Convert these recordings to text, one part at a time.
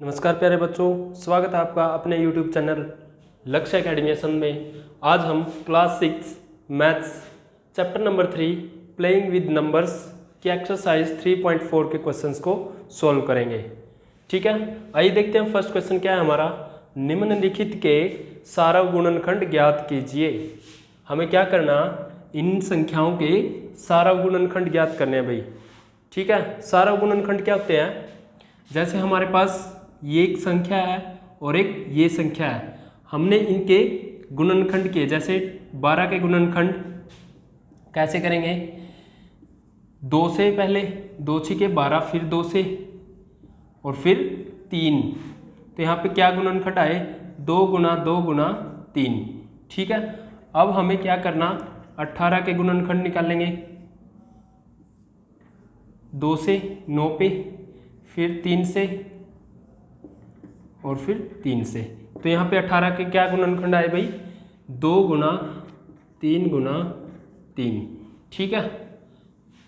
नमस्कार प्यारे बच्चों, स्वागत है आपका अपने YouTube चैनल लक्ष्य एकेडमिएशन में। आज हम class 6 maths chapter number 3 playing with numbers की एक्सरसाइज 3.4 के क्वेश्चंस को सॉल्व करेंगे। ठीक है, आइए देखते हैं फर्स्ट क्वेश्चन क्या है हमारा। निम्नलिखित के सारव गुणनखंड ज्ञात कीजिए। हमें क्या करना, इन संख्याओं के सारव गुणनखंड ज्ञात करने हैं भाई। ठीक है, सारव गुणनखंड क्या होते हैं, जैसे हमारे पास ये एक संख्या है और एक ये संख्या है, हमने इनके गुणनखंड किए। जैसे 12 के गुणनखंड कैसे करेंगे, 2 से पहले 2 छिके 12, फिर 2 से और फिर 3। तो यहाँ पे क्या गुणनखंड आए, 2 गुना 2 गुना 3। ठीक है, अब हमें क्या करना, 18 के गुणनखंड निकालेंगे। 2 से 9 पे, फिर 3 से और फिर 3 से। तो यहाँ पे 18 के क्या गुणनखंड आए भाई, 2 गुना 3 गुना 3। ठीक है,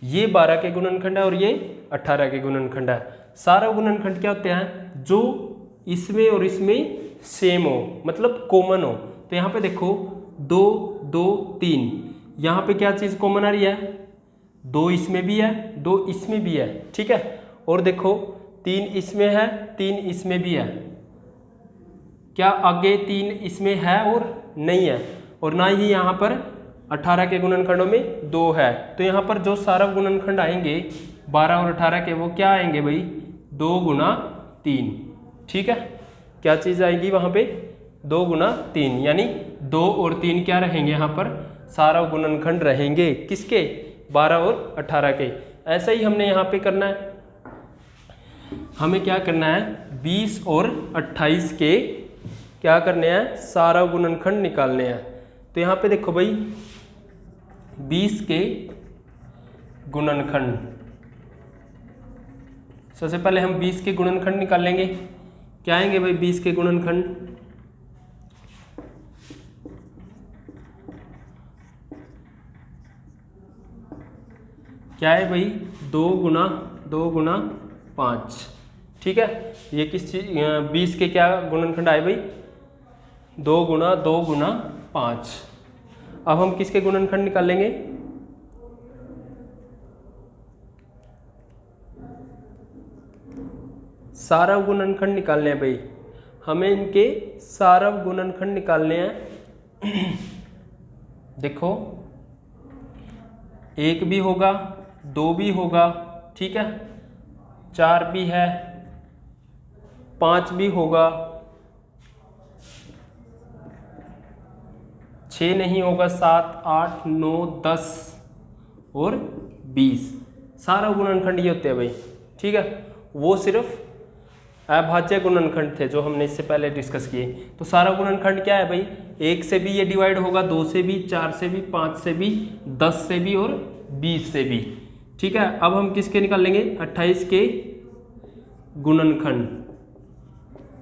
ये 12 के गुणनखंड है और ये 18 के गुणनखंड है। सारा गुणनखंड क्या होते हैं, जो इसमें और इसमें सेम हो, मतलब कॉमन हो। तो यहाँ पे देखो 2 2 3, यहाँ पे क्या चीज़ कॉमन आ रही है, 2 इसमें भी है 2 इसमें भी है। ठीक है, और देखो 3 इसमें है 3 इसमें भी है। क्या आगे 3 इसमें है और नहीं है, और ना ही यहाँ पर 18 के गुणनखंडों में 2 है। तो यहाँ पर जो सारव गुणनखंड आएंगे 12 और 18 के, वो क्या आएंगे भाई, 2 गुना 3। ठीक है, क्या चीज़ आएगी वहाँ पे, 2 गुना 3, यानी 2 और 3 क्या रहेंगे यहाँ पर, सारव गुणनखंड रहेंगे। किसके, 12 और 18 के। ऐसा ही हमने यहाँ पे करना है। हमें क्या करना है, 20 और 28 के क्या करने हैं, सारव गुणनखंड निकालने हैं। तो यहाँ पे देखो भाई 20 के गुणनखंड, सबसे पहले हम 20 के गुणनखंड निकालेंगे। क्या आएंगे भाई 20 के गुणनखंड, क्या है भाई, 2 गुना 2 गुना 5। ठीक है, ये किस चीज, 20 के क्या गुणनखंड आए भाई, 2 गुना 2 गुना 5। अब हम किसके गुणनखंड निकालेंगे, सारव गुणनखंड निकालने हैं भाई। हमें इनके सारव गुणनखंड निकालने हैं। देखो 1 भी होगा, 2 भी होगा, ठीक है, 4 भी है, 5 भी होगा, 6 नहीं होगा, 7 8 9 10 और 20। सारा गुणनखंड ये होते हैं भाई। ठीक है, वो सिर्फ अभाज्य गुणनखंड थे जो हमने इससे पहले डिस्कस किए। तो सारा गुणनखंड क्या है भाई, 1 से भी ये डिवाइड होगा, 2 से भी, 4 से भी, 5 से भी, 10 से भी और 20 से भी। ठीक है, अब हम किसके निकाल लेंगे, 28 के गुणनखंड।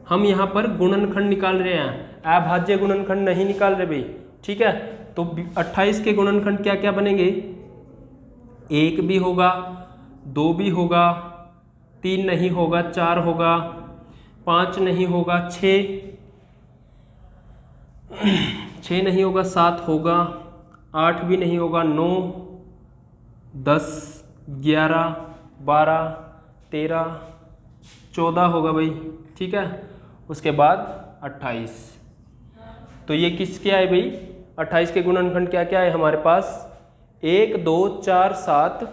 हम यहाँ पर गुणनखंड निकाल रहे हैं, अभाज्य गुणनखंड नहीं निकाल रहे भाई। ठीक है, तो 28 के गुणनखंड क्या क्या बनेंगे, 1 भी होगा, 2 भी होगा, 3 नहीं होगा, 4 होगा, 5 नहीं होगा, 6 नहीं होगा, 7 होगा, 8 भी नहीं होगा, 9 10 11 12 13 14 होगा भाई। ठीक है, उसके बाद 28। तो ये किसके आए भाई, 28 के गुणनखंड क्या क्या है हमारे पास, 1 2 4 7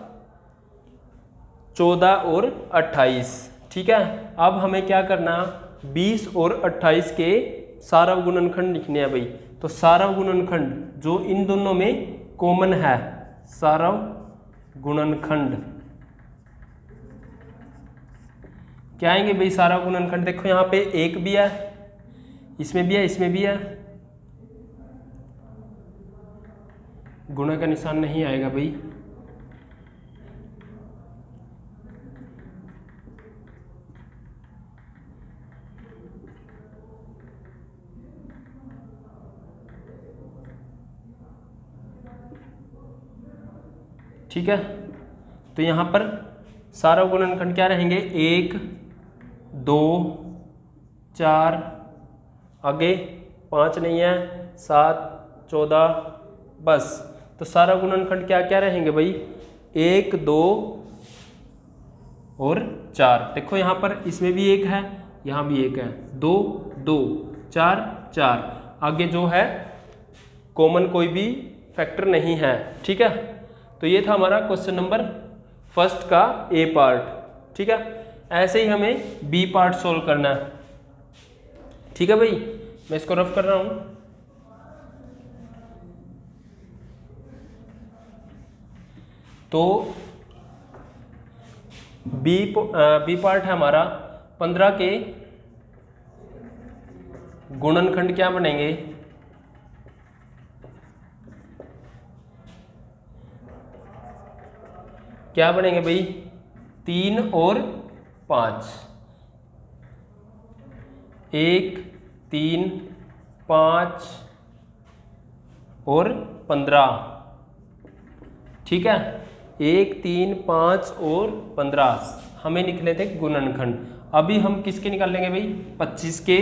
14 और 28। ठीक है, अब हमें क्या करना, 20 और 28 के सारव गुणनखंड लिखने हैं भाई। तो सारव गुणनखंड जो इन दोनों में कॉमन है, सारव गुणनखंड क्या आएंगे भाई, सारव गुणनखंड। देखो यहाँ पे 1 भी है, इसमें भी है, इसमें भी है, गुणा का निशान नहीं आएगा भाई। ठीक है, तो यहाँ पर सारव गुणनखंड क्या रहेंगे, 1 2 4, आगे 5 नहीं है, 7, 14, बस। तो सारा गुणनखंड क्या क्या रहेंगे भाई, 1, 2 और 4। देखो यहाँ पर इसमें भी 1 है, यहाँ भी 1 है, 2, 2, 4, 4। आगे जो है कॉमन कोई भी फैक्टर नहीं है, ठीक है। तो ये था हमारा क्वेश्चन नंबर फर्स्ट का ए पार्ट, ठीक है। ऐसे ही हमें बी पार्ट सोल्व करना है, ठीक है भाई। मैं इसको रफ कर रहा हूं। तो बी पार्ट है हमारा 15 के गुणनखंड क्या बनेंगे, क्या बनेंगे भाई, 3 और 5। 1, 3, 5 और 15, ठीक है। 1, 3, 5 और 15 हमें निकले थे गुणनखंड। अभी हम किसके निकाल लेंगे भाई, 25 के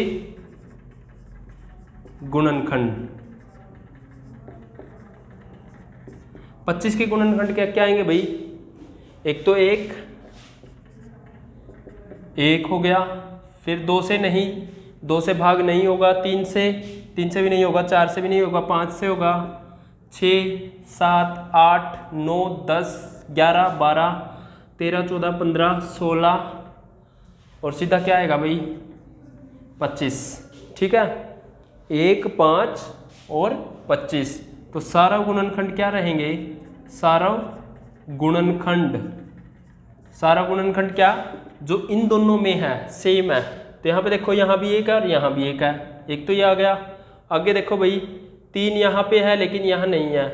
गुणनखंड। 25 के गुणनखंड क्या क्या आएंगे भाई, एक तो 1 हो गया, फिर 2 से नहीं, 2 से भाग नहीं होगा, 3 से भी नहीं होगा, 4 से भी नहीं होगा, 5 से होगा, 6, 7, 8, 9, 10, 11, 12, 13, 14, 15, 16 और सीधा क्या आएगा भाई, 25, ठीक है। 1, 5 और 25। तो सारा गुणनखंड क्या रहेंगे, सारा गुणनखंड क्या जो इन दोनों में है सेम है। तो यहाँ पे देखो, यहाँ भी 1 है और यहाँ भी 1 है, एक तो ये आ गया। आगे देखो भाई, 3 यहाँ पे है लेकिन यहाँ नहीं है,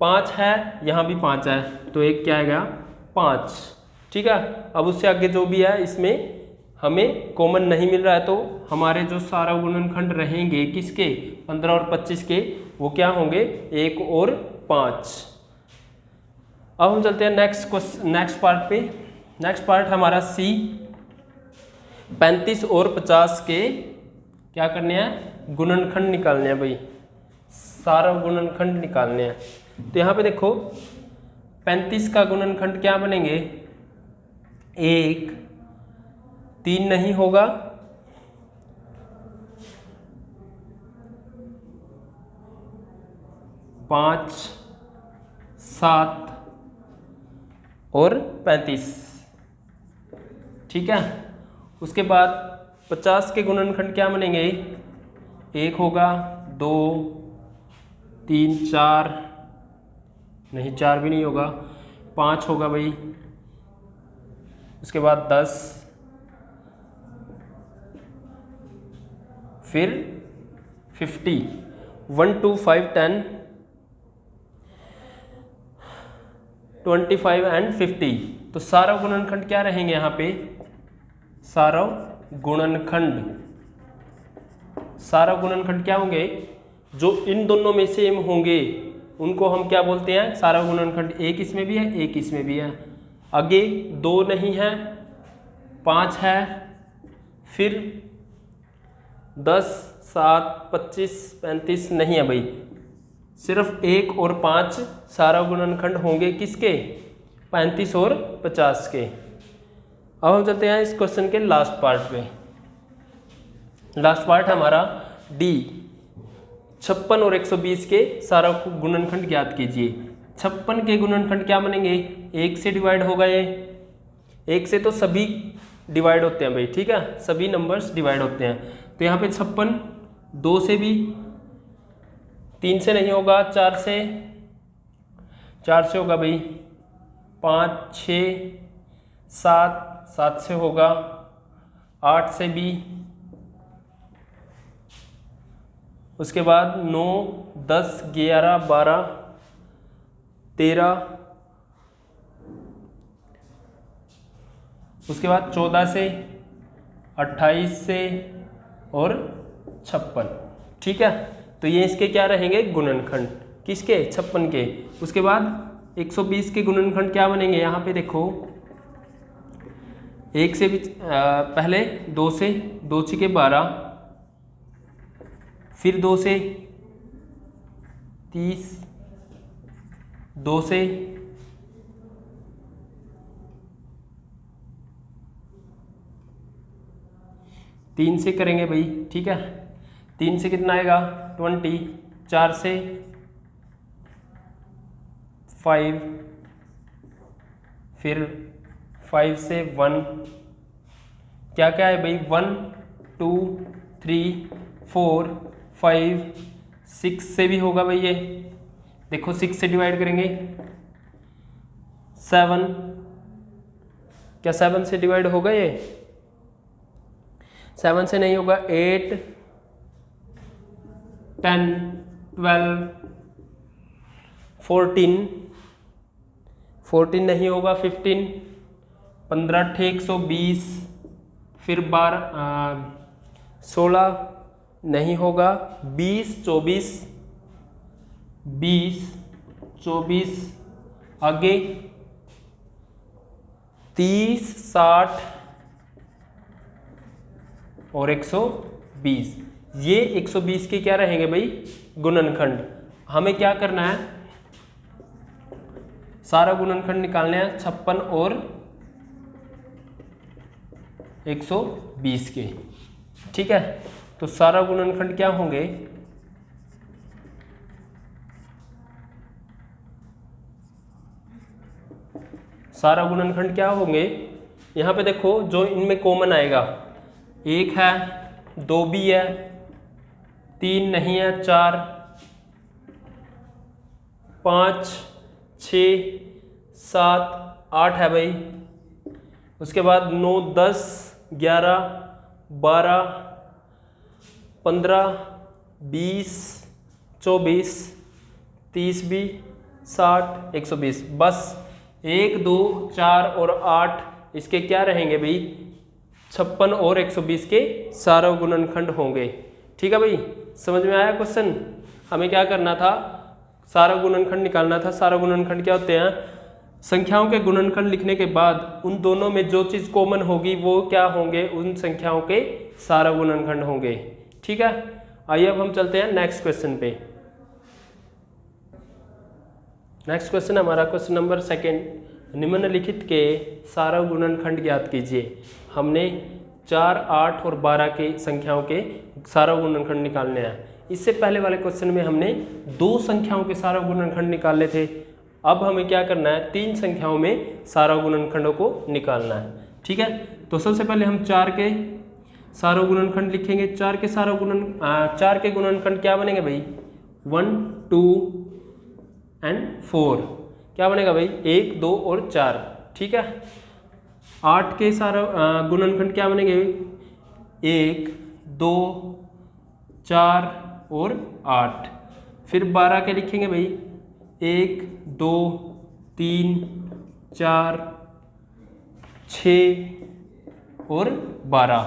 5 है, यहाँ भी 5 है, तो एक क्या आएगा, 5, ठीक है। अब उससे आगे जो भी है इसमें हमें कॉमन नहीं मिल रहा है, तो हमारे जो सारा गुणनखंड रहेंगे किसके, 15 और 25 के, वो क्या होंगे, 1 और 5। अब हम चलते हैं नेक्स्ट पार्ट पे। नेक्स्ट पार्ट हमारा सी, 35 और 50 के क्या करने हैं, गुणनखंड निकालने हैं भाई, सारा गुणनखंड निकालने हैं। तो यहाँ पे देखो, 35 का गुणनखंड क्या बनेंगे, 1, 3 नहीं होगा, 5, 7 और 35, ठीक है। उसके बाद 50 के गुणनखंड क्या बनेंगे, 1 होगा, 2, 3, 4 नहीं, 4 भी नहीं होगा, 5 होगा भाई। उसके बाद 10, फिर 50, 1, 2, 5, 10, 25 एंड 50। तो सारा गुणनखंड क्या रहेंगे यहाँ पे, सारा गुणनखंड क्या होंगे, जो इन दोनों में सेम होंगे उनको हम क्या बोलते हैं, सारा गुणनखंड। 1 इसमें भी है, 1 इसमें भी है, आगे 2 नहीं है, 5 है, फिर 10, 7, 25, 35 नहीं है भाई, सिर्फ 1 और 5 सारा गुणनखंड होंगे किसके, 35 और 50 के। अब हम चलते हैं इस क्वेश्चन के लास्ट पार्ट पे। लास्ट पार्ट हमारा डी, 56 और 120 के सारा गुणनखंड ज्ञात कीजिए। 56 के गुणनखंड क्या बनेंगे, 1 से डिवाइड होगा, ये 1 से तो सभी डिवाइड होते हैं भाई, ठीक है, सभी नंबर्स डिवाइड होते हैं। तो यहाँ पे 56, 2 से भी, 3 से नहीं होगा, 4 से होगा भाई, 5, 6, 7 से होगा, 8 से भी, उसके बाद 9, 10, 11, 12, 13, उसके बाद 14 से, 28 से और 56, ठीक है। तो ये इसके क्या रहेंगे, गुणनखंड, किसके, 56 के। उसके बाद 120 के गुणनखंड क्या बनेंगे, यहाँ पे देखो, 1 से भी पहले 2 से 2 छके 12, फिर 2 से 30, 2 से 3 से करेंगे भाई, ठीक है। 3 से कितना आएगा 20, 4 से 5, फिर 5 से 1, क्या क्या है भाई 1 2 3 4 5 6 से भी होगा भाई ये, देखो 6 से डिवाइड करेंगे 7, क्या 7 से डिवाइड होगा ये, 7 से नहीं होगा, 8 10 12 14 नहीं होगा, 15 15 ठेक 120, फिर 16 नहीं होगा, 20 24 आगे 30 60 और 120, ये 120 के क्या रहेंगे भाई गुणनखंड। हमें क्या करना है, सारा गुणनखंड निकालना है 56 और 120 के, ठीक है। तो सारा गुणनखंड क्या होंगे, सारा गुणनखंड क्या होंगे, यहाँ पे देखो जो इनमें कॉमन आएगा, 1 है, 2 भी है, 3 नहीं है, 4 5 6 7 8 है भाई, उसके बाद 9 10 11 12 15 20 24 30 भी 60 120, बस 1 2 4 और 8 इसके क्या रहेंगे भाई 56 और 120 के सारा गुणनखंड होंगे, ठीक है भाई। समझ में आया क्वेश्चन। हमें क्या करना था, सारा गुणनखंड निकालना था। सारा गुणनखंड क्या होते हैं, संख्याओं के गुणनखंड लिखने के बाद उन दोनों में जो चीज़ कॉमन होगी वो क्या होंगे, उन संख्याओं के सारा गुणनखंड होंगे, ठीक है। आइए अब हम चलते हैं नेक्स्ट क्वेश्चन पे। नेक्स्ट क्वेश्चन हमारा क्वेश्चन नंबर 2, निम्नलिखित के सारा गुणनखंड ज्ञात कीजिए। हमने 4 8 और 12 के संख्याओं के सारा गुणनखंड निकालने हैं। इससे पहले वाले क्वेश्चन में हमने 2 संख्याओं के सारा गुणनखंड निकाले थे। अब हमें क्या करना है, 3 संख्याओं में सारा गुणनखंडों को निकालना है, ठीक है। तो सबसे पहले हम 4 के सारा गुणनखंड लिखेंगे। 4 के गुणनखंड क्या बनेंगे भाई 1 2 एंड 4, क्या बनेगा भाई 1 2 और 4, ठीक है। 8 के सारा गुणनखंड क्या बनेंगे 1 2 4 और 8। फिर 12 के लिखेंगे भाई 1 2 3 4 6 और 12,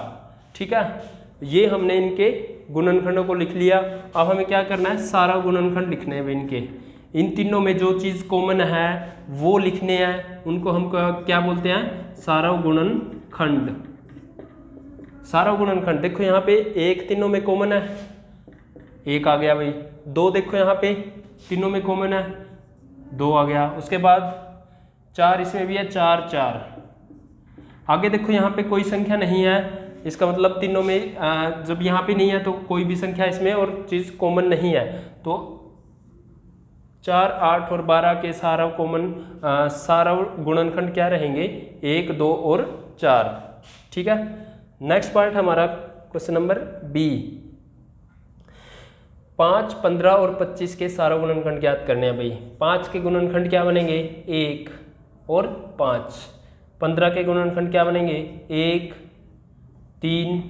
ठीक है। ये हमने इनके गुणनखंडों को लिख लिया। अब हमें क्या करना है, सारा गुणनखंड लिखने हैं इनके। इन तीनों में जो चीज़ कॉमन है वो लिखने हैं, उनको हम क्या बोलते हैं, सारा गुणनखंड। सारा गुणनखंड देखो यहाँ पे 1 तीनों में कॉमन है, 1 आ गया भाई। 2 देखो यहाँ पे तीनों में कॉमन है, 2 आ गया। उसके बाद 4 इसमें भी है, 4 4। आगे देखो यहाँ पे कोई संख्या नहीं है, इसका मतलब तीनों में जब यहाँ पे नहीं है तो कोई भी संख्या इसमें और चीज़ कॉमन नहीं है। तो 4 8 और 12 के सारा कॉमन सारा गुणनखंड क्या रहेंगे 1 2 और 4, ठीक है। नेक्स्ट पार्ट हमारा क्वेश्चन नंबर बी। 5 15 और 25 के सारा गुणनखंड ज्ञात करने हैं भाई। 5 के गुणनखंड क्या बनेंगे 1 और 5। 15 के गुणनखंड क्या बनेंगे 1 3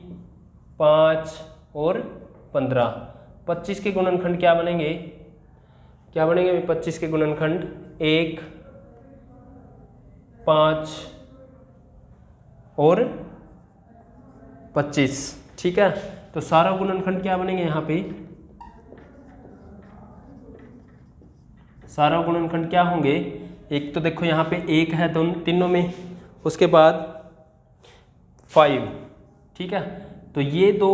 5 और 15। 25 के गुणनखंड क्या बनेंगे 25 के गुणनखंड 1 5 और 25, ठीक है। तो सारा गुणनखंड क्या बनेंगे यहाँ पे, सारा गुणनखंड क्या होंगे, एक तो देखो यहाँ पे 1 है तीनों में, उसके बाद 5, ठीक है। तो ये दो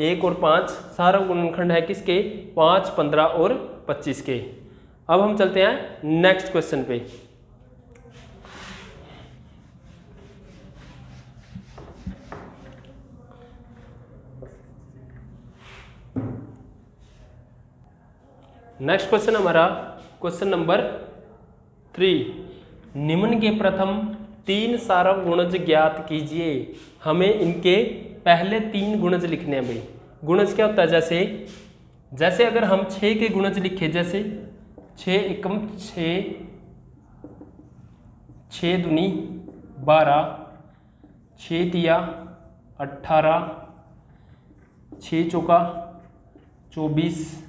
1 और 5 सारा गुणनखंड है किसके, 5, 15 और 25 के। अब हम चलते हैं नेक्स्ट क्वेश्चन पे। नेक्स्ट क्वेश्चन हमारा क्वेश्चन नंबर 3, निम्न के प्रथम 3 सारव गुणज ज्ञात कीजिए। हमें इनके पहले 3 गुणज लिखने हैं भाई। गुणज क्या होता है, जैसे अगर हम 6 के गुणज लिखे, जैसे 6 एकम 6, 6 दूनी 12, 6 तिया 18, 6 चौका 24,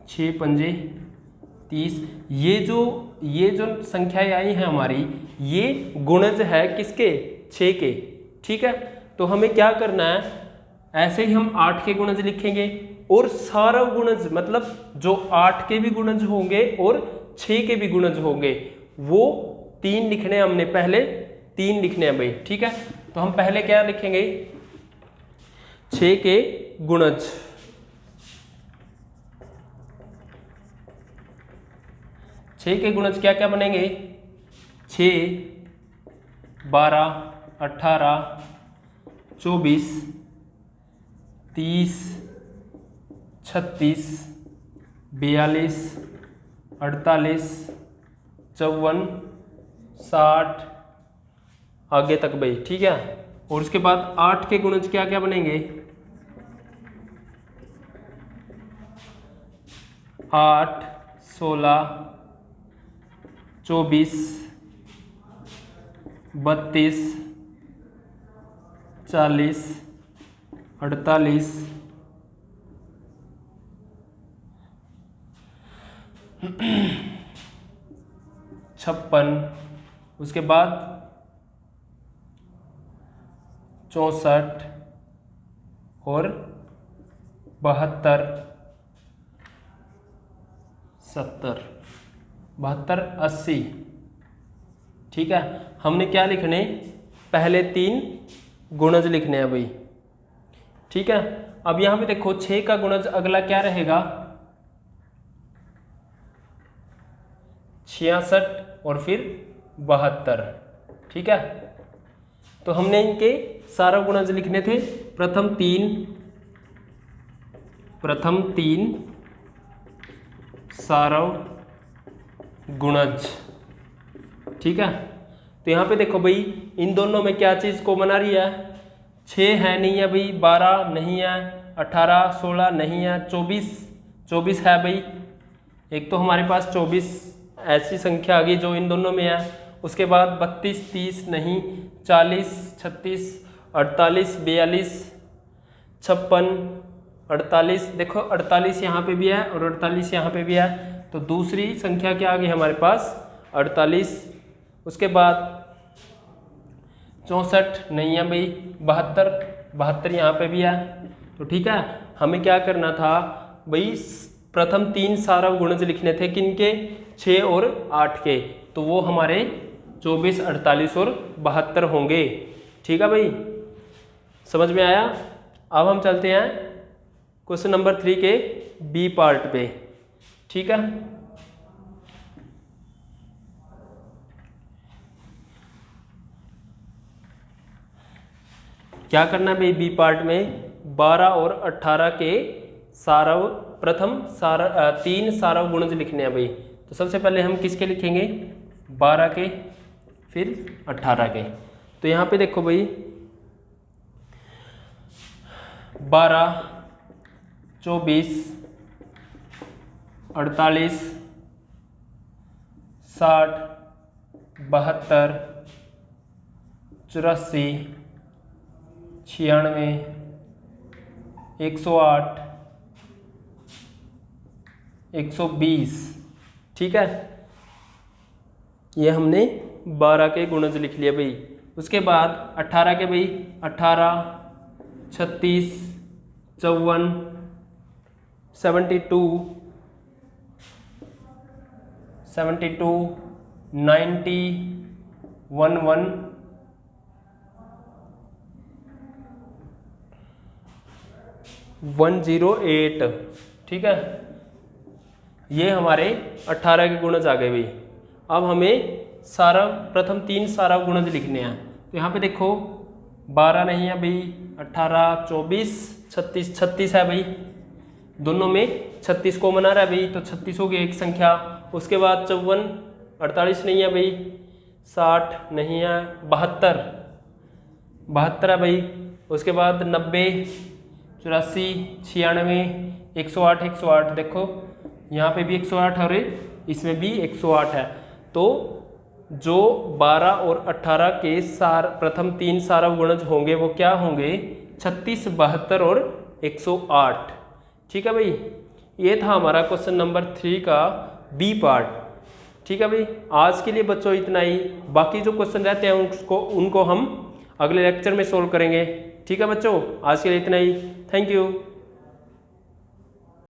6 पंजे 30। ये जो संख्याएं आई हैं हमारी, ये गुणज है किसके, 6 के। ठीक है, तो हमें क्या करना है, ऐसे ही हम 8 के गुणज लिखेंगे और सारा गुणज मतलब जो 8 के भी गुणज होंगे और 6 के भी गुणज होंगे, वो 3 लिखने हैं हमने, पहले 3 लिखने हैं भाई। ठीक है, तो हम पहले क्या लिखेंगे, 6 के गुणज। 6 के गुणज क्या क्या बनेंगे, 6, 12, 18, 24, 30, 36, 42, 48, 54, 60 आगे तक भाई। ठीक है, और उसके बाद 8 के गुणज क्या क्या बनेंगे, 8, 16, 24, 32, 40, 48, 56, उसके बाद 64 और 72, 70, 72, 80। ठीक है, हमने क्या लिखने, पहले 3 गुणज लिखने हैं भाई। ठीक है, अब यहां पे देखो 6 का गुणज अगला क्या रहेगा, 66 और फिर 72। ठीक है, तो हमने इनके सारा गुणज लिखने थे, प्रथम तीन सारव गुणज। ठीक है, तो यहाँ पे देखो भाई, इन दोनों में क्या चीज़ कॉमन आ रही है, 6 है नहीं है भाई, 12 नहीं है, 18, 16 नहीं है, 24 है भाई। एक तो हमारे पास 24 ऐसी संख्या आ गई जो इन दोनों में है। उसके बाद 32, 30 नहीं, 40, 36, 48, 42, 56, 48। देखो 48 यहाँ पे भी है और 48 यहाँ पे भी है, तो दूसरी संख्या क्या आ गई हमारे पास, 48। उसके बाद 64 नहीं है भाई, 72 यहाँ पे भी है। तो ठीक है, हमें क्या करना था भाई, प्रथम 3 सारव गुणज लिखने थे, किनके, 6 और 8 के, तो वो हमारे 24, 48 और 72 होंगे। ठीक है भाई, समझ में आया। अब हम चलते हैं क्वेश्चन नंबर 3 के बी पार्ट पे। ठीक है, क्या करना है भाई, बी पार्ट में 12 और 18 के सारव, प्रथम 3 सारव गुणज लिखने हैं भाई। तो सबसे पहले हम किसके लिखेंगे, 12 के, फिर 18 के। तो यहाँ पे देखो भाई, 12, 24, 48, 60, 72, 84, 96, 108, 120। ठीक है, ये हमने 12 के गुणज लिख लिए भाई। उसके बाद 18 के भाई, 18, 36, 54, 72, 90, 11, 108। ठीक है, ये हमारे 18 के गुणज आ गए भाई। अब हमें सारा प्रथम 3 सारा गुणज लिखने हैं। तो यहाँ पे देखो 12 नहीं है भाई, 18, 24, 36, 36 है भाई, दोनों में 36 कॉमन आ रहा है भाई, तो 36 हो गई एक संख्या। उसके बाद 54, 48 नहीं है भाई, 60 नहीं है, 72, 72 है भाई। उसके बाद 90, 84, 96, 108, 108, देखो यहाँ पे भी 108 है और इसमें भी 108 है। तो जो 12 और 18 के प्रथम 3 सारा गुणज होंगे वो क्या होंगे, 36, 72 और 108। ठीक है भाई, ये था हमारा क्वेश्चन नंबर 3 का बी पार्ट। ठीक है भाई, आज के लिए बच्चों इतना ही। बाकी जो क्वेश्चन रहते हैं उनको हम अगले लेक्चर में सोल्व करेंगे। ठीक है बच्चों, आज के लिए इतना ही। Thank you.